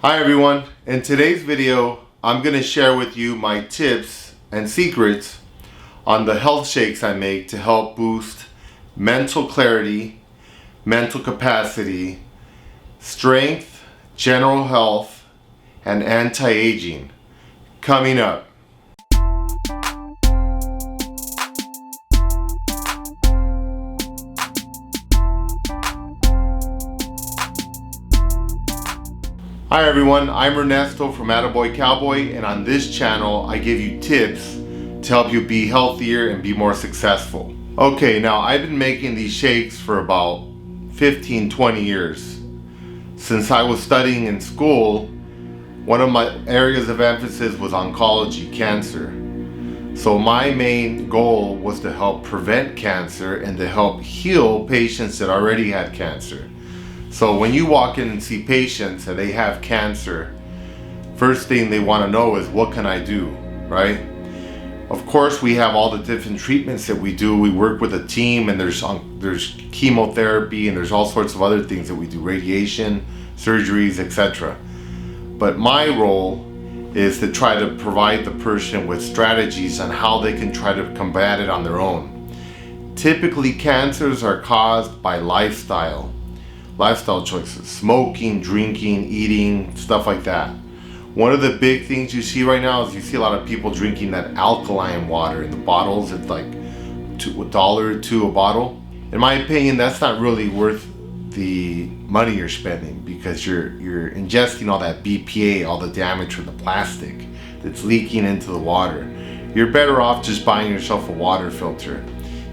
Hi everyone, in today's video I'm going to share with you my tips and secrets on the health shakes I make to help boost mental clarity, mental capacity, strength, general health, and anti-aging. Coming up. Hi everyone, I'm Ernesto from AttaboyCowboy, and on this channel I give you tips to help you be healthier and be more successful. Okay, now I've been making these shakes for about 15-20 years. Since I was studying in school, one of my areas of emphasis was oncology, cancer. So my main goal was to help prevent cancer and to help heal patients that already had cancer. So when you walk in and see patients and they have cancer, first thing they want to know is, what can I do, right? Of course, we have all the different treatments that we do. We work with a team, and there's chemotherapy, and there's all sorts of other things that we do, radiation, surgeries, etc. But my role is to try to provide the person with strategies on how they can try to combat it on their own. Typically, cancers are caused by lifestyle choices, smoking, drinking, eating, stuff like that. One of the big things you see right now is you see a lot of people drinking that alkaline water in the bottles. It's like $1 or $2 a bottle. In my opinion, that's not really worth the money you're spending, because you're ingesting all that BPA, all the damage from the plastic that's leaking into the water. You're better off just buying yourself a water filter.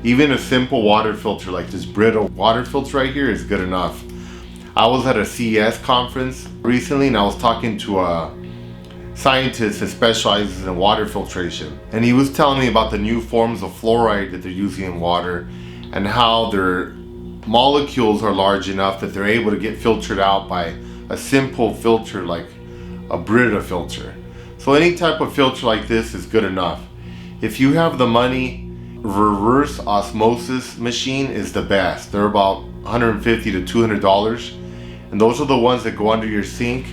Even a simple water filter like this Brita water filter right here is good enough. I was at a CES conference recently, and I was talking to a scientist that specializes in water filtration, and he was telling me about the new forms of fluoride that they're using in water and how their molecules are large enough that they're able to get filtered out by a simple filter like a Brita filter. So any type of filter like this is good enough. If you have the money, reverse osmosis machine is the best. They're about $150 to $200, and those are the ones that go under your sink,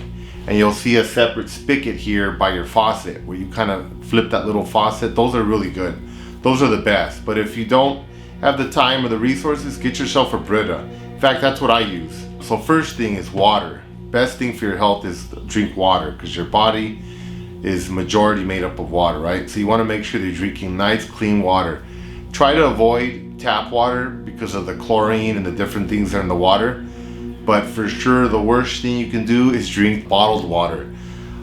and you'll see a separate spigot here by your faucet where you kind of flip that little faucet. Those are really good. Those are the best. But if you don't have the time or the resources, get yourself a Brita. In fact, that's what I use. So first thing is water. Best thing for your health is drink water, because your body is majority made up of water, right? So you want to make sure that you're drinking nice, clean water. Try to avoid tap water because of the chlorine and the different things that are in the water. But for sure, the worst thing you can do is drink bottled water.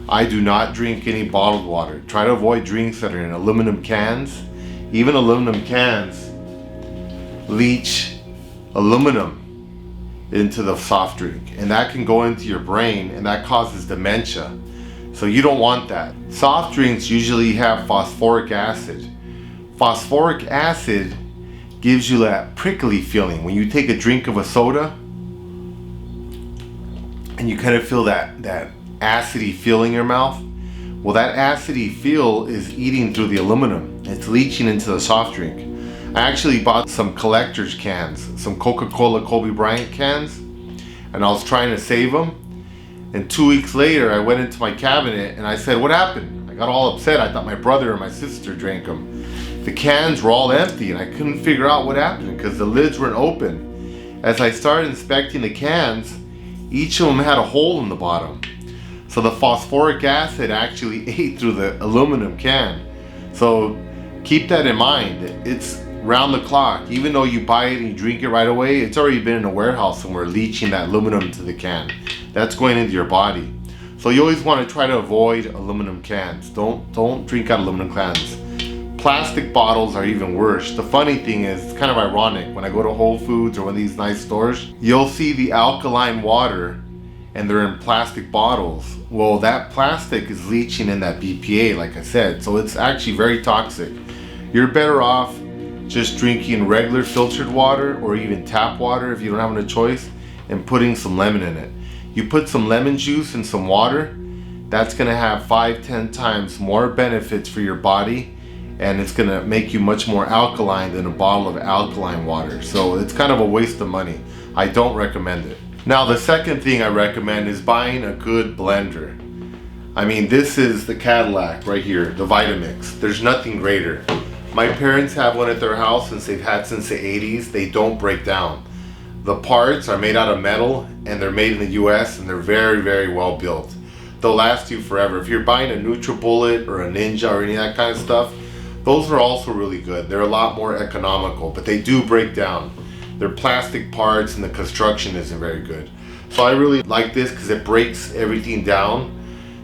I do not drink any bottled water. Try to avoid drinks that are in aluminum cans. Even aluminum cans leach aluminum into the soft drink, and that can go into your brain, and that causes dementia. So you don't want that. Soft drinks usually have phosphoric acid. Phosphoric acid gives you that prickly feeling when you take a drink of a soda, and you kind of feel that acidy feel in your mouth. Well, that acidy feel is eating through the aluminum. It's leaching into the soft drink. I actually bought some collector's cans, some Coca-Cola Kobe Bryant cans, and I was trying to save them. And 2 weeks later, I went into my cabinet and I said, what happened? I got all upset. I thought my brother or my sister drank them. The cans were all empty, and I couldn't figure out what happened because the lids weren't open. As I started inspecting the cans, each of them had a hole in the bottom. So the phosphoric acid actually ate through the aluminum can. So keep that in mind. It's round the clock. Even though you buy it and you drink it right away, it's already been in a warehouse somewhere leaching that aluminum to the can. That's going into your body. So you always want to try to avoid aluminum cans. Don't drink out of aluminum cans. Plastic bottles are even worse. The funny thing is, it's kind of ironic, when I go to Whole Foods or one of these nice stores, you'll see the alkaline water and they're in plastic bottles. Well, that plastic is leaching in that BPA, like I said, so it's actually very toxic. You're better off just drinking regular filtered water or even tap water if you don't have a choice, and putting some lemon in it. You put some lemon juice in some water, that's gonna have 5-10 times more benefits for your body, and it's gonna make you much more alkaline than a bottle of alkaline water. So it's kind of a waste of money. I don't recommend it. Now the second thing I recommend is buying a good blender. I mean, this is the Cadillac right here, the Vitamix. There's nothing greater. My parents have one at their house since they've had since the 80s. They don't break down. The parts are made out of metal and they're made in the US and they're very, very well built. They'll last you forever. If you're buying a NutriBullet or a Ninja or any of that kind of stuff, those are also really good. They're a lot more economical, but they do break down. They're plastic parts and the construction isn't very good. So I really like this because it breaks everything down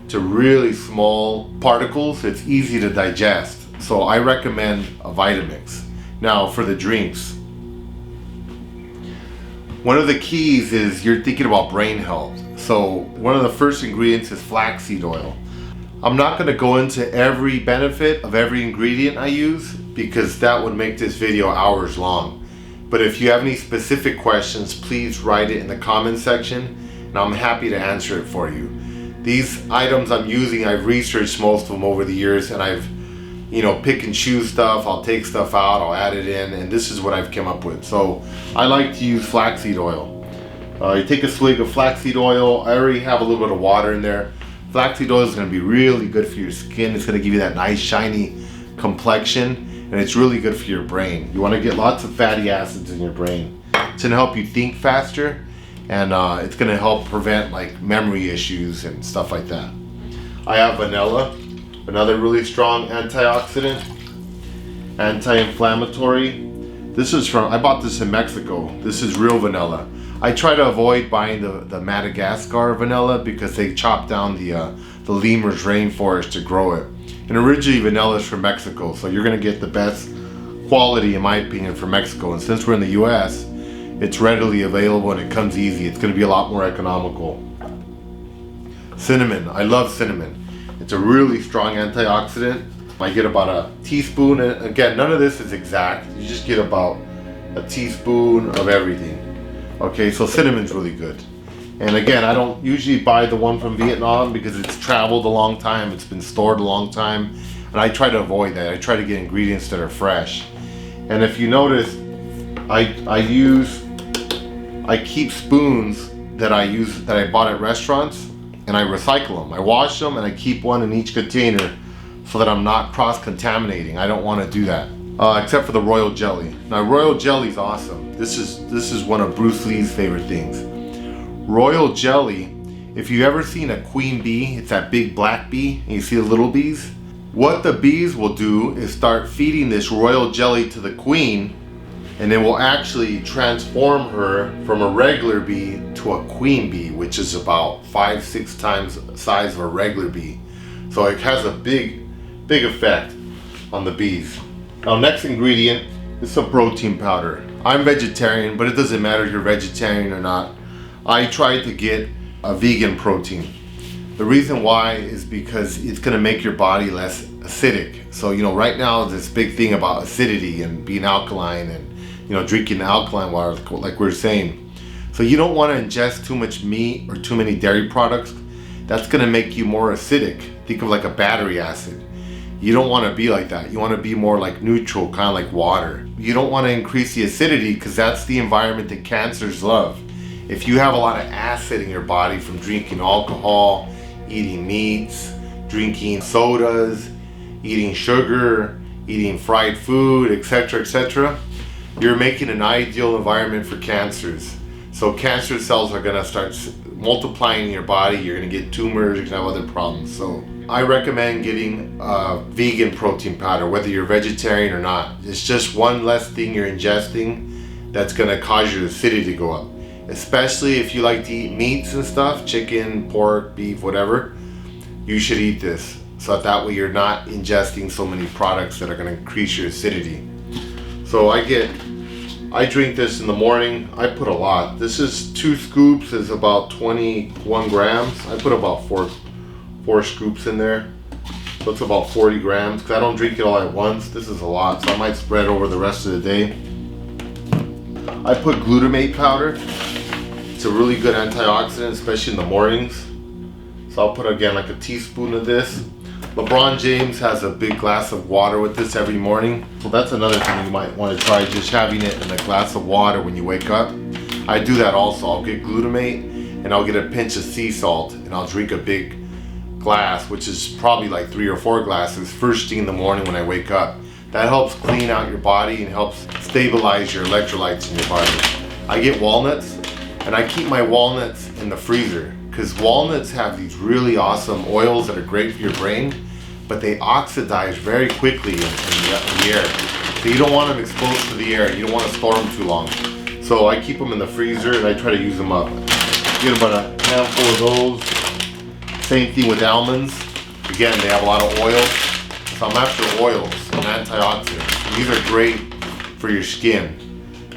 to really small particles. It's easy to digest. So I recommend a Vitamix. Now for the drinks. One of the keys is you're thinking about brain health. So one of the first ingredients is flaxseed oil. I'm not going to go into every benefit of every ingredient I use because that would make this video hours long. But if you have any specific questions, please write it in the comment section and I'm happy to answer it for you. These items I'm using, I've researched most of them over the years and I've pick and choose stuff. I'll take stuff out, I'll add it in, and this is what I've come up with. So I like to use flaxseed oil. You take a swig of flaxseed oil. I already have a little bit of water in there. Flaxseed oil is going to be really good for your skin. It's going to give you that nice shiny complexion, and it's really good for your brain. You want to get lots of fatty acids in your brain. It's going to help you think faster, and it's going to help prevent like memory issues and stuff like that. I have vanilla, another really strong antioxidant, anti-inflammatory. I bought this in Mexico. This is real vanilla. I try to avoid buying the Madagascar vanilla because they chop down the lemur's rainforest to grow it. And originally vanilla is from Mexico, so you're gonna get the best quality in my opinion from Mexico. And since we're in the US, it's readily available and it comes easy. It's gonna be a lot more economical. Cinnamon, I love cinnamon. It's a really strong antioxidant. I get about a teaspoon, and again, none of this is exact. You just get about a teaspoon of everything. Okay, so cinnamon's really good. And again, I don't usually buy the one from Vietnam because it's traveled a long time, it's been stored a long time, and I try to avoid that. I try to get ingredients that are fresh. And if you notice, I keep spoons that I bought at restaurants, and I recycle them. I wash them and I keep one in each container so that I'm not cross-contaminating. I don't want to do that. Except for the royal jelly. Now royal jelly is awesome. This is one of Bruce Lee's favorite things. Royal jelly, if you've ever seen a queen bee, it's that big black bee, and you see the little bees. What the bees will do is start feeding this royal jelly to the queen, and it will actually transform her from a regular bee to a queen bee, which is about 5-6 times the size of a regular bee. So it has a big effect on the bees. Now next ingredient is some protein powder. I'm vegetarian, but it doesn't matter if you're vegetarian or not. I tried to get a vegan protein. The reason why is because it's gonna make your body less acidic. So right now this big thing about acidity and being alkaline and drinking alkaline water like we were saying. So you don't want to ingest too much meat or too many dairy products. That's going to make you more acidic. Think of like a battery acid. You don't want to be like that. You want to be more like neutral, kind of like water. You don't want to increase the acidity because that's the environment that cancers love. If you have a lot of acid in your body from drinking alcohol, eating meats, drinking sodas, eating sugar, eating fried food, etc., you're making an ideal environment for cancers. So cancer cells are gonna start multiplying in your body. You're gonna get tumors, you're gonna have other problems. So I recommend getting a vegan protein powder, whether you're vegetarian or not. It's just one less thing you're ingesting that's gonna cause your acidity to go up. Especially if you like to eat meats and stuff, chicken, pork, beef, whatever, you should eat this. So that way you're not ingesting so many products that are gonna increase your acidity. So I drink this in the morning. I put a lot. This is 2 scoops is about 21 grams. I put about four scoops in there. So it's about 40 grams because I don't drink it all at once. This is a lot, so I might spread over the rest of the day. I put glutamate powder. It's a really good antioxidant, especially in the mornings. So I'll put again like a teaspoon of this. LeBron James has a big glass of water with this every morning. So that's another thing you might want to try, just having it in a glass of water when you wake up. I do that also. I'll get glutamate and I'll get a pinch of sea salt and I'll drink a big glass, which is probably like 3 or 4 glasses first thing in the morning when I wake up. That helps clean out your body and helps stabilize your electrolytes in your body. I get walnuts and I keep my walnuts in the freezer because walnuts have these really awesome oils that are great for your brain, but they oxidize very quickly in the air. So you don't want them exposed to the air. You don't want to store them too long. So I keep them in the freezer and I try to use them up. Get about a handful of those. Same thing with almonds. Again, they have a lot of oil. So I'm after oils and antioxidants. These are great for your skin.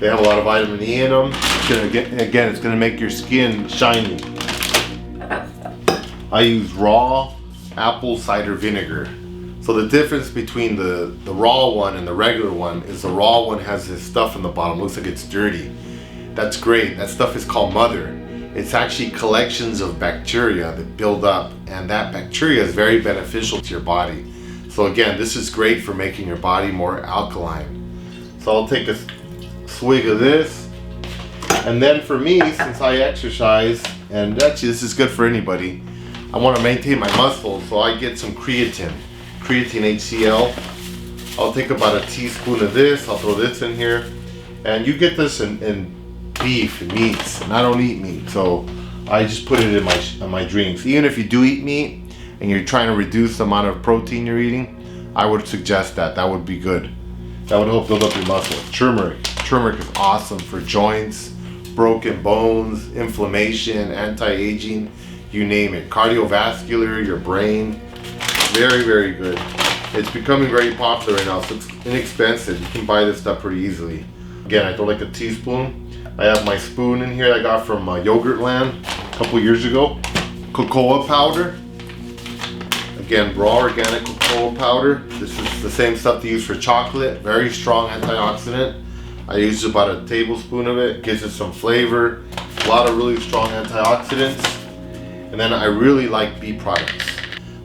They have a lot of vitamin E in them. It's gonna make your skin shiny. I use raw apple cider vinegar. So the difference between the raw one and the regular one is the raw one has this stuff in the bottom. Looks like it's dirty. That's great. That stuff is called mother. It's actually collections of bacteria that build up, and that bacteria is very beneficial to your body. So again, this is great for making your body more alkaline. So I'll take a swig of this. And then for me, since I exercise, and actually this is good for anybody, I want to maintain my muscles, so I get some creatine HCl. I'll take about a teaspoon of this. I'll throw this in here. And you get this in beef and meats, and I don't eat meat, so I just put it in my drinks. Even if you do eat meat and you're trying to reduce the amount of protein you're eating, I would suggest that would be good. That would help build up your muscle. Turmeric is awesome for joints, broken bones, inflammation, anti-aging, you name it. Cardiovascular, your brain, very, very good. It's becoming very popular right now, so it's inexpensive. You can buy this stuff pretty easily. Again, I throw like a teaspoon. I have my spoon in here I got from Yogurtland a couple years ago. Cocoa powder. Again, raw organic cocoa powder. This is the same stuff they use for chocolate. Very strong antioxidant. I use about a tablespoon of it. Gives it some flavor. A lot of really strong antioxidants. And then I really like bee products.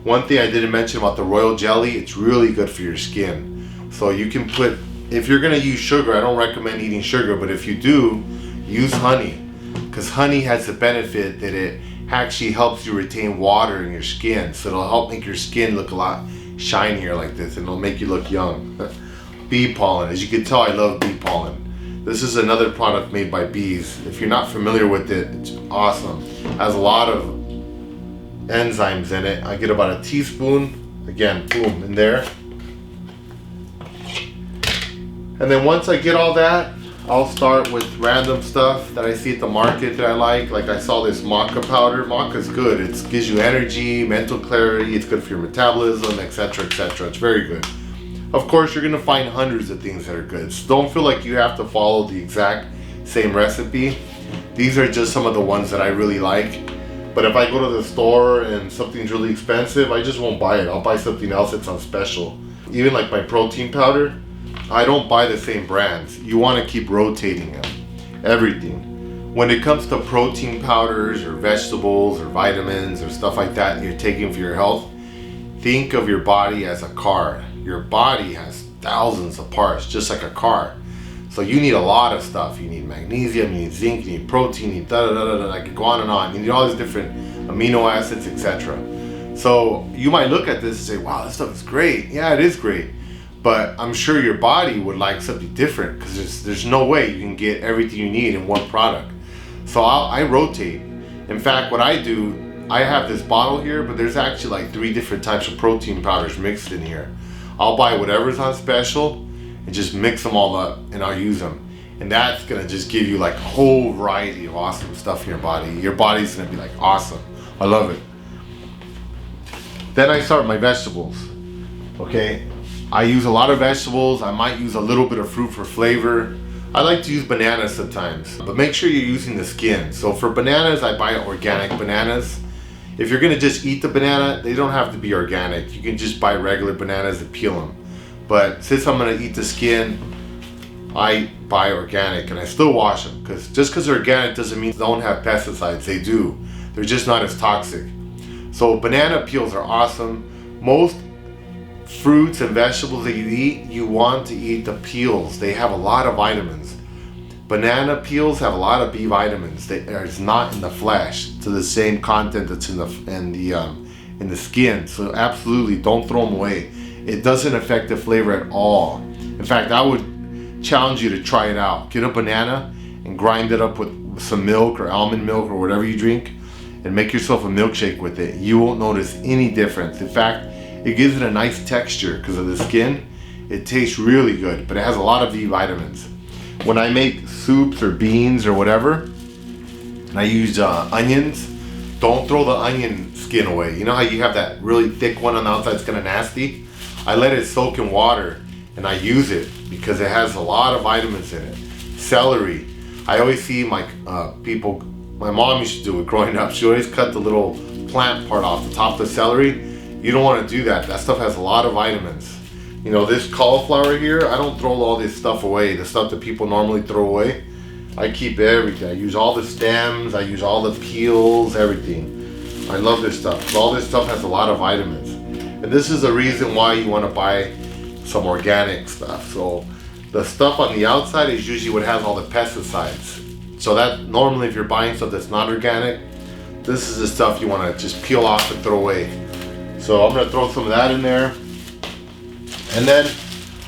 One thing I didn't mention about the royal jelly, it's really good for your skin. So you can put, if you're gonna use sugar, I don't recommend eating sugar, but if you do, use honey. Because honey has the benefit that it actually helps you retain water in your skin. So it'll help make your skin look a lot shinier like this, and it'll make you look young. Bee pollen, as you can tell, I love bee pollen. This is another product made by bees. If you're not familiar with it, it's awesome. It has a lot of enzymes in it. I get about a teaspoon, again, boom, in there. And then once I get all that, I'll start with random stuff that I see at the market that I like. Like I saw this Maca powder. Maca's good. It gives you energy, mental clarity. It's good for your metabolism, etc., etc. It's very good. Of course, you're gonna find hundreds of things that are good. So don't feel like you have to follow the exact same recipe. These are just some of the ones that I really like. But if I go to the store and something's really expensive, I just won't buy it. I'll buy something else that's on special. Even like my protein powder, I don't buy the same brands. You want to keep rotating them. Everything. When it comes to protein powders or vegetables or vitamins or stuff like that you're taking for your health, think of your body as a car. Your body has thousands of parts, just like a car. So you need a lot of stuff. You need magnesium, you need zinc, you need protein, you need da-da-da-da-da. I could go on and on. You need all these different amino acids, etc. So you might look at this and say, wow, this stuff is great. Yeah, it is great. But I'm sure your body would like something different because there's no way you can get everything you need in one product. So I rotate. In fact, what I do, I have this bottle here, but there's actually like 3 different types of protein powders mixed in here. I'll buy whatever's on special and just mix them all up and I'll use them. And that's gonna just give you like a whole variety of awesome stuff in your body. Your body's gonna be like, awesome. I love it. Then I start my vegetables. Okay, I use a lot of vegetables. I might use a little bit of fruit for flavor. I like to use bananas sometimes, but make sure you're using the skin. So for bananas, I buy organic bananas. If you're gonna just eat the banana, they don't have to be organic. You can just buy regular bananas and peel them. But since I'm gonna eat the skin, I buy organic and I still wash them. Because just because they're organic doesn't mean they don't have pesticides. They do. They're just not as toxic. So banana peels are awesome. Most fruits and vegetables that you eat, you want to eat the peels. They have a lot of vitamins. Banana peels have a lot of B vitamins that is not in the flesh to the same content that's in the skin. So absolutely don't throw them away. It doesn't affect the flavor at all. In fact, I would challenge you to try it out. Get a banana and grind it up with some milk or almond milk or whatever you drink, and make yourself a milkshake with it. You won't notice any difference. In fact, it gives it a nice texture because of the skin. It tastes really good, but it has a lot of B vitamins. When I make soups or beans or whatever, and I use onions, don't throw the onion skin away. You know how you have that really thick one on the outside, it's kind of nasty? I let it soak in water and I use it because it has a lot of vitamins in it. Celery. I always see my people, my mom used to do it growing up. She always cut the little plant part off the top of the celery. You don't want to do that. That stuff has a lot of vitamins. You know, this cauliflower here, I don't throw all this stuff away, the stuff that people normally throw away. I keep everything. I use all the stems, I use all the peels, everything. I love this stuff, because all this stuff has a lot of vitamins. And this is the reason why you want to buy some organic stuff. So the stuff on the outside is usually what has all the pesticides. So that normally if you're buying stuff that's not organic, this is the stuff you want to just peel off and throw away. So I'm going to throw some of that in there. And then,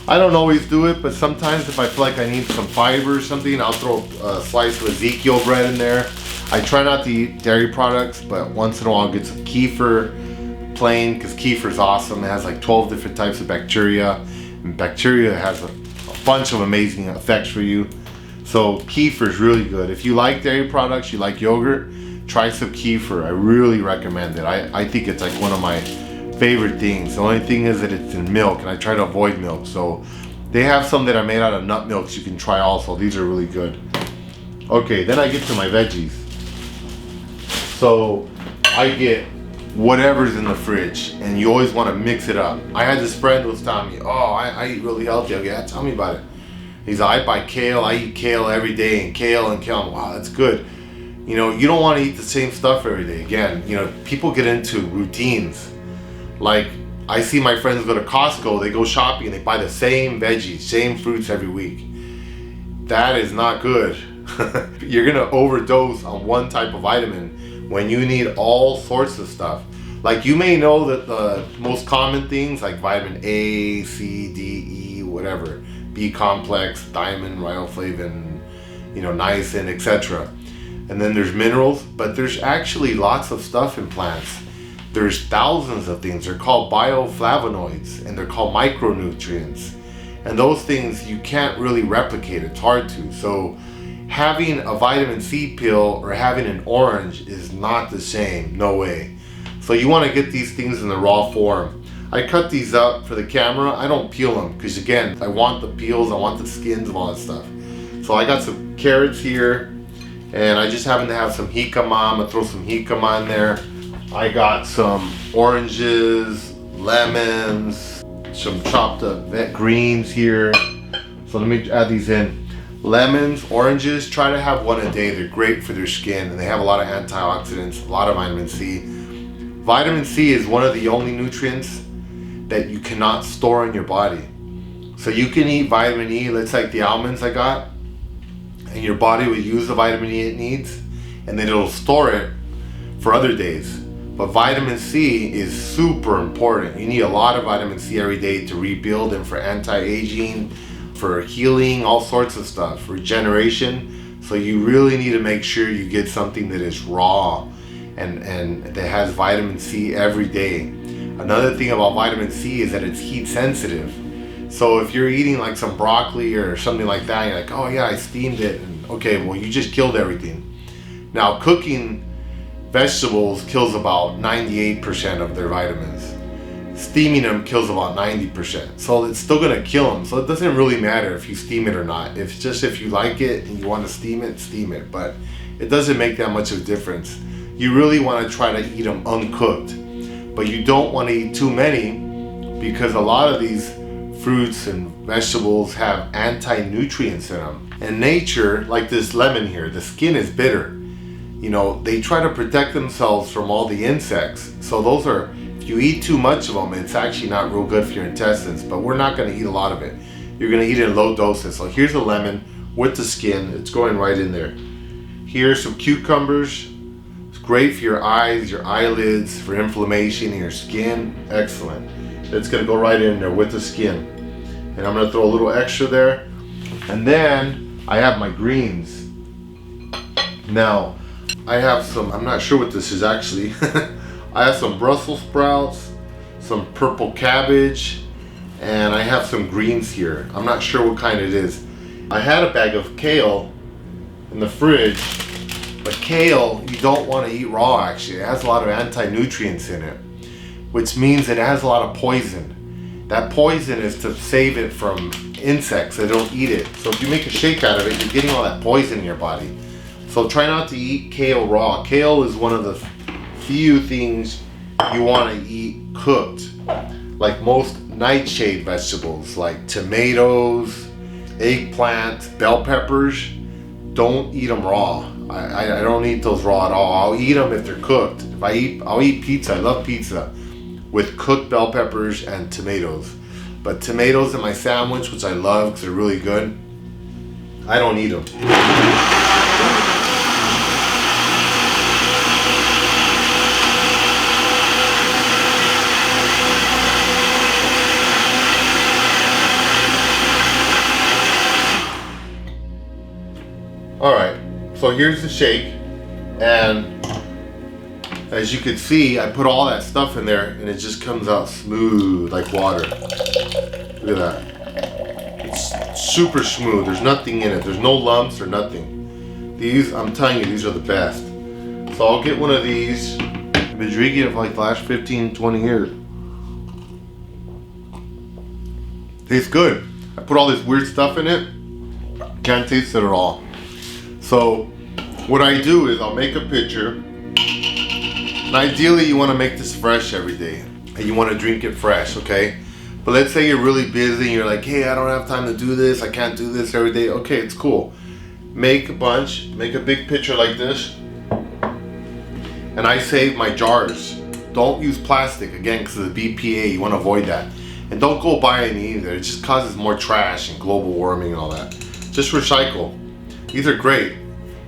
I don't always do it, but sometimes if I feel like I need some fiber or something, I'll throw a slice of Ezekiel bread in there. I try not to eat dairy products, but once in a while I'll get some kefir plain, because kefir is awesome. It has like 12 different types of bacteria, and bacteria has a bunch of amazing effects for you. So kefir is really good. If you like dairy products, you like yogurt, try some kefir. I really recommend it. I think it's like one of my favorite things. The only thing is that it's in milk, and I try to avoid milk. So they have some that are made out of nut milks you can try also. These are really good. Okay, then I get to my veggies. So I get whatever's in the fridge, and you always want to mix it up. I had this friend who was telling me, oh, I eat really healthy. Okay, yeah, tell me about it. He's like, I buy kale, I eat kale every day, and kale. I'm, wow, that's good. You know, you don't want to eat the same stuff every day. Again, you know, people get into routines. Like, I see my friends go to Costco, they go shopping, and they buy the same veggies, same fruits every week. That is not good. You're gonna overdose on one type of vitamin when you need all sorts of stuff. Like, you may know that the most common things like vitamin A, C, D, E, whatever, B complex, thiamine, riboflavin, you know, niacin, etc. And then there's minerals, but there's actually lots of stuff in plants. There's thousands of things. They're called bioflavonoids, and they're called micronutrients. And those things you can't really replicate. It's hard to. So having a vitamin C pill or having an orange is not the same. No way. So you want to get these things in the raw form. I cut these up for the camera. I don't peel them because, again, I want the peels, I want the skins of all that stuff. So I got some carrots here, and I just happen to have some jicama. I'm going to throw some jicama in there. I got some oranges, lemons, some chopped up greens here. So let me add these in. Lemons, oranges, try to have one a day. They're great for their skin, and they have a lot of antioxidants, a lot of vitamin C. Vitamin C is one of the only nutrients that you cannot store in your body. So you can eat vitamin E, let's like the almonds I got, and your body will use the vitamin E it needs, and then it'll store it for other days. But vitamin C is super important. You need a lot of vitamin C every day to rebuild and for anti-aging, for healing, all sorts of stuff, regeneration. So you really need to make sure you get something that is raw and that has vitamin C every day. Another thing about vitamin C is that it's heat sensitive. So if you're eating like some broccoli or something like that, you're like, oh yeah, I steamed it. And okay, well, you just killed everything. Now, cooking vegetables kills about 98% of their vitamins. Steaming them kills about 90%. So it's still gonna kill them. So it doesn't really matter if you steam it or not. If just if you like it and you want to steam it. But it doesn't make that much of a difference. You really want to try to eat them uncooked. But you don't want to eat too many, because a lot of these fruits and vegetables have anti-nutrients in them. In nature, like this lemon here, the skin is bitter. You know, they try to protect themselves from all the insects. So those are, if you eat too much of them, it's actually not real good for your intestines, but we're not gonna eat a lot of it. You're gonna eat it in low doses. So here's a lemon. with the skin. It's going right in there. Here's some cucumbers. It's great for your eyes, your eyelids, for inflammation in your skin. Excellent. It's gonna go right in there with the skin. And I'm gonna throw a little extra there. And then I have my greens. Now, I have some, I'm not sure what this is actually. I have some Brussels sprouts, some purple cabbage, and I have some greens here. I'm not sure what kind it is. I had a bag of kale in the fridge, but kale you don't want to eat raw actually. It has a lot of anti-nutrients in it, which means it has a lot of poison. That poison is to save it from insects that don't eat it. So if you make a shake out of it, you're getting all that poison in your body. So try not to eat kale raw. Kale is one of the few things you want to eat cooked. Like most nightshade vegetables, like tomatoes, eggplant, bell peppers, don't eat them raw. I don't eat those raw at all. I'll eat them if they're cooked. I'll eat pizza. I love pizza with cooked bell peppers and tomatoes. But tomatoes in my sandwich, which I love because they're really good, I don't eat them. Alright, so here's the shake, and as you can see, I put all that stuff in there and it just comes out smooth like water. Look at that. It's super smooth. There's nothing in it. There's no lumps or nothing. These, I'm telling you, these are the best. So I'll get one of these. I've been drinking it for like the last 15, 20 years. Tastes good. I put all this weird stuff in it. Can't taste it at all. So what I do is I'll make a pitcher, and ideally you want to make this fresh every day, and you want to drink it fresh, okay? But let's say you're really busy and you're like, hey, I don't have time to do this, I can't do this every day. Okay, it's cool. Make a bunch, make a big pitcher like this, and I save my jars. Don't use plastic, again, because of the BPA, you want to avoid that. And don't go buy any either, it just causes more trash and global warming and all that. Just recycle. These are great,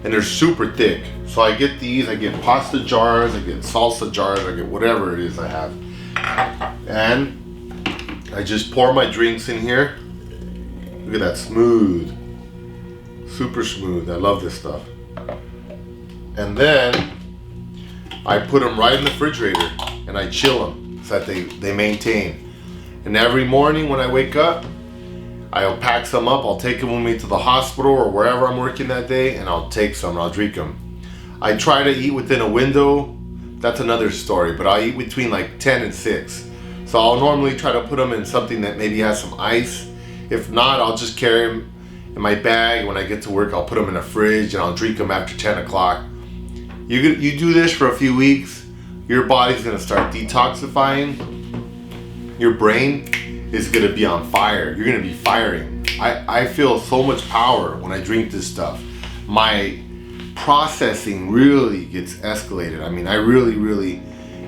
and they're super thick. So I get these, I get pasta jars, I get salsa jars, I get whatever it is I have. And I just pour my drinks in here. Look at that, smooth. Super smooth, I love this stuff. And then I put them right in the refrigerator and I chill them so that they maintain. And every morning when I wake up, I'll pack some up, I'll take them with me to the hospital or wherever I'm working that day, and I'll take some and I'll drink them. I try to eat within a window, that's another story, but I eat between like 10 and 6. So I'll normally try to put them in something that maybe has some ice. If not, I'll just carry them in my bag. When I get to work, I'll put them in a fridge and I'll drink them after 10 o'clock. You do this for a few weeks, your body's gonna start detoxifying. Your brain is gonna be on fire. You're gonna be firing. I feel so much power when I drink this stuff. My processing really gets escalated. I mean,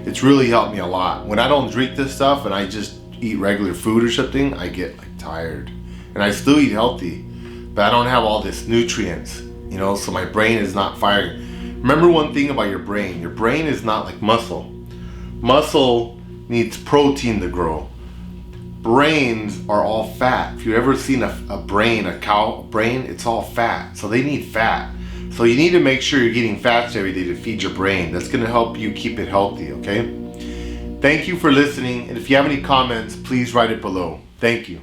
it's really helped me a lot. When I don't drink this stuff and I just eat regular food or something, I get like tired. And I still eat healthy, but I don't have all this nutrients, you know, so my brain is not firing. Remember one thing about your brain is not like muscle. Muscle needs protein to grow. Brains are all fat. If you've ever seen a cow brain, it's all fat. So they need fat. So you need to make sure you're getting fats every day to feed your brain. That's gonna help you keep it healthy, okay? Thank you for listening. And if you have any comments, please write it below. Thank you.